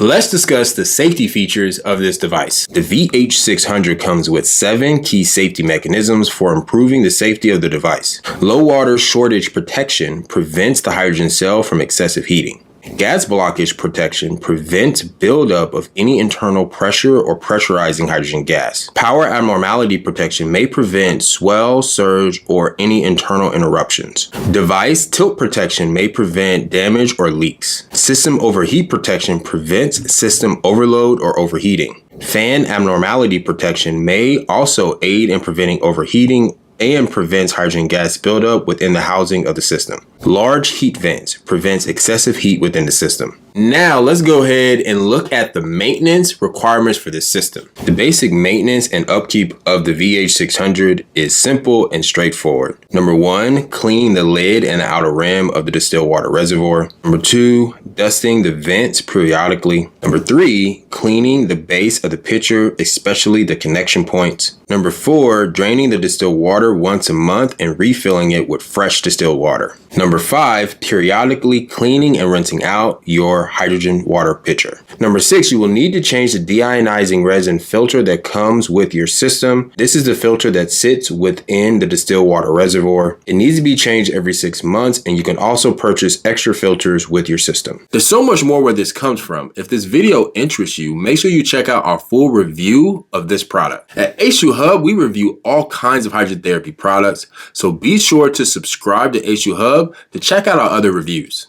Let's discuss the safety features of this device. The VH600 comes with 7 key safety mechanisms for improving the safety of the device. Low water shortage protection prevents the hydrogen cell from excessive heating. Gas blockage protection prevents buildup of any internal pressure or pressurizing hydrogen gas. Power abnormality protection may prevent swell, surge, or any internal interruptions. Device tilt protection may prevent damage or leaks. System overheat protection prevents system overload or overheating. Fan abnormality protection may also aid in preventing overheating and prevents hydrogen gas buildup within the housing of the system. Large heat vents prevents excessive heat within the system. Now let's go ahead and look at the maintenance requirements for this system. The basic maintenance and upkeep of the VH600 is simple and straightforward. Number 1, cleaning the lid and the outer rim of the distilled water reservoir. Number 2, dusting the vents periodically. Number 3, cleaning the base of the pitcher, especially the connection points. Number 4, draining the distilled water once a month and refilling it with fresh distilled water. Number 5, periodically cleaning and rinsing out your hydrogen water pitcher. Number 6, you will need to change the deionizing resin filter that comes with your system. This is the filter that sits within the distilled water reservoir. It needs to be changed every 6 months, and you can also purchase extra filters with your system. There's so much more where this comes from. If this video interests you, make sure you check out our full review of this product. At H2HUBB, we review all kinds of hydrogen therapy products, so be sure to subscribe to H2HUBB to check out our other reviews.